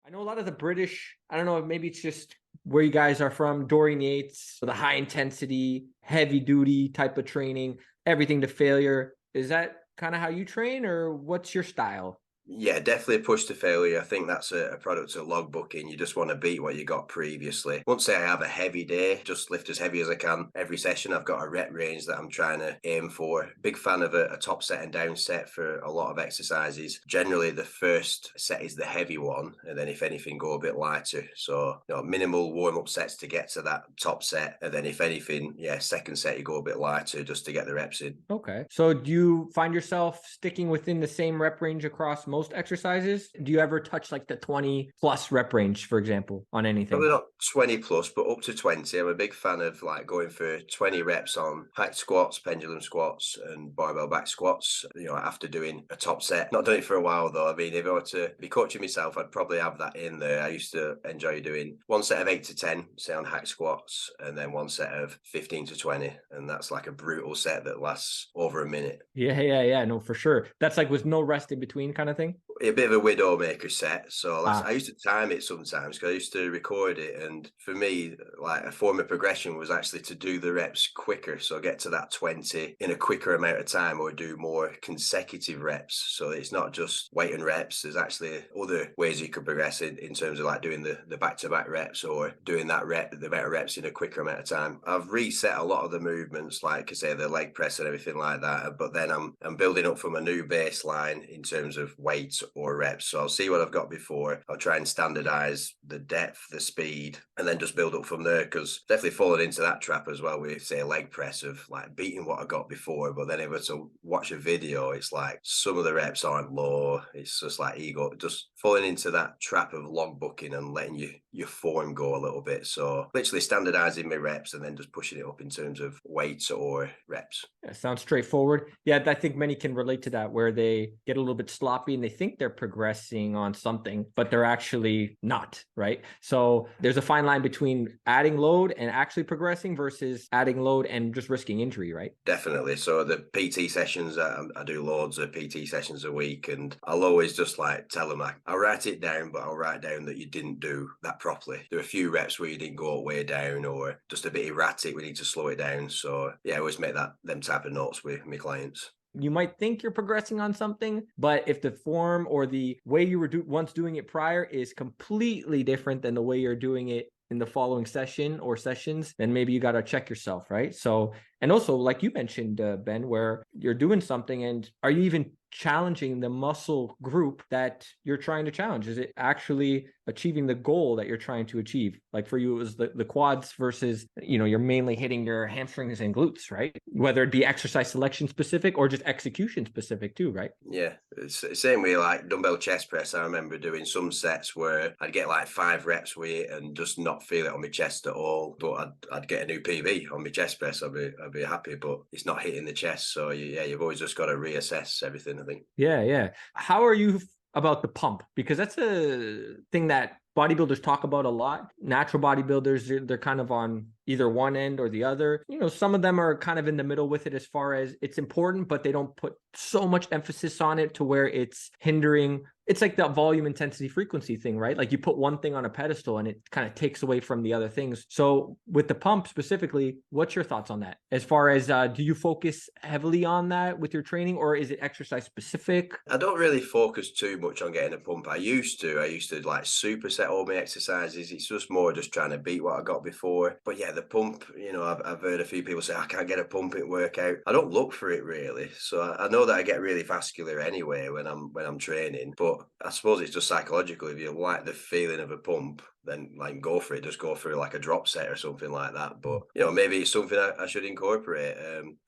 I know a lot of the British, I don't know, maybe it's just where you guys are from, Dorian Yates, the high intensity, heavy duty type of training, everything to failure. Is that kind of how you train, or what's your style? Yeah, definitely a push to failure. I think that's a product of logbooking. You just want to beat what you got previously. Won't say I have a heavy day, just lift as heavy as I can. Every session, I've got a rep range that I'm trying to aim for. Big fan of a top set and down set for a lot of exercises. Generally, the first set is the heavy one, and then if anything, go a bit lighter. So, minimal warm-up sets to get to that top set. And then if anything, second set, you go a bit lighter just to get the reps in. Okay. So do you find yourself sticking within the same rep range across most exercises? Do you ever touch like the 20 plus rep range, for example, on anything? Probably not 20 plus, but up to 20. I'm a big fan of like going for 20 reps on hack squats, pendulum squats, and barbell back squats, after doing a top set. Not done it for a while though. I mean, if I were to be coaching myself, I'd probably have that in there. I used to enjoy doing one set of 8 to 10, say on hack squats, and then one set of 15 to 20. And that's like a brutal set that lasts over a minute. Yeah. No, for sure. That's like with no rest in between kind of thing. A bit of a widowmaker set. So I used to time it sometimes because I used to record it. And for me, like a form of progression was actually to do the reps quicker. So get to that 20 in a quicker amount of time, or do more consecutive reps. So it's not just weight and reps. There's actually other ways you could progress in terms of like doing the back-to-back reps, or doing the better reps in a quicker amount of time. I've reset a lot of the movements, like I say, the leg press and everything like that. But then I'm building up from a new baseline in terms of weights or reps. So I'll see what I've got before. I'll try and standardize the depth, the speed, and then just build up from there. Because definitely fallen into that trap as well with, say, a leg press of like beating what I got before. But then if I were to watch a video, it's like some of the reps aren't low. It's just like ego, just falling into that trap of logbooking and letting your form go a little bit. So literally standardizing my reps and then just pushing it up in terms of weights or reps. Yeah, sounds straightforward. Yeah, I think many can relate to that, where they get a little bit sloppy and they think they're progressing on something, but they're actually not, right? So there's a fine line between adding load and actually progressing versus adding load and just risking injury, right? Definitely. So the PT sessions, I do loads of PT sessions a week, and I'll always just like tell them, I'll write it down, but I'll write down that you didn't do that properly. There are a few reps where you didn't go way down, or just a bit erratic. We need to slow it down. So I always make them type of notes with my clients. You might think you're progressing on something, but if the form or the way you were once doing it prior is completely different than the way you're doing it in the following session or sessions, then maybe you got to check yourself, right? So, and also like you mentioned, Ben, where you're doing something, and are you even challenging the muscle group that you're trying to challenge? Is it actually achieving the goal that you're trying to achieve? Like for you, it was the quads versus, you're mainly hitting your hamstrings and glutes, right? Whether it be exercise selection specific or just execution specific too, right? Yeah, it's the same way like dumbbell chest press. I remember doing some sets where I'd get like 5 reps with it and just not feel it on my chest at all. But I'd get a new PB on my chest press. I'd be happy, but it's not hitting the chest. So you've always just got to reassess everything, I think. Yeah. How are you about the pump? Because that's a thing that bodybuilders talk about a lot. Natural bodybuilders, they're kind of on either one end or the other. Some of them are kind of in the middle with it as far as it's important, but they don't put so much emphasis on it to where it's hindering. It's like that volume, intensity, frequency thing, right? Like you put one thing on a pedestal and it kind of takes away from the other things. So with the pump specifically, what's your thoughts on that? As far as, do you focus heavily on that with your training, or is it exercise specific? I don't really focus too much on getting a pump. I used to like superset all my exercises. It's just more just trying to beat what I got before. But yeah, the pump, I've heard a few people say, I can't get a pump in workout. I don't look for it really. So I know that I get really vascular anyway when I'm training, but I suppose it's just psychological. If you like the feeling of a pump, then like go for it. Just go for like a drop set or something like that. But maybe it's something I should incorporate.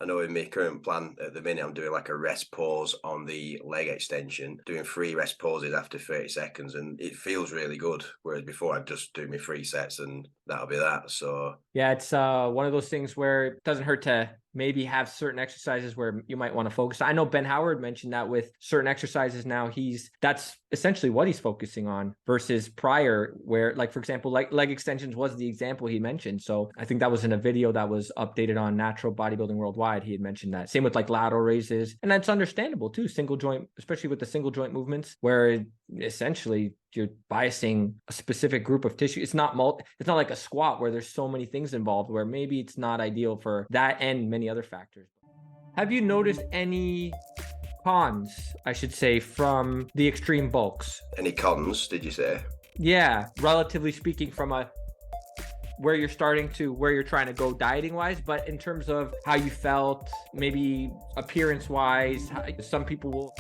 I know in my current plan at the minute, I'm doing like a rest pause on the leg extension, doing 3 rest pauses after 30 seconds, and it feels really good. Whereas before I'd just do my 3 sets and that'll be that. So yeah, it's one of those things where it doesn't hurt to maybe have certain exercises where you might want to focus. I know Ben Howard mentioned that with certain exercises now, that's essentially what he's focusing on versus prior where, like, for example, like leg extensions was the example he mentioned. So I think that was in a video that was updated on Natural Bodybuilding Worldwide. He had mentioned that. Same with like lateral raises. And that's understandable too. Single joint, especially with the single joint movements where essentially you're biasing a specific group of tissue. It's not like a squat where there's so many things involved, where maybe it's not ideal for that and many other factors. Have you noticed any cons, I should say, from the extreme bulks? Any cons, did you say? Yeah, relatively speaking, from where you're starting to where you're trying to go dieting wise, but in terms of how you felt, maybe appearance wise, some people will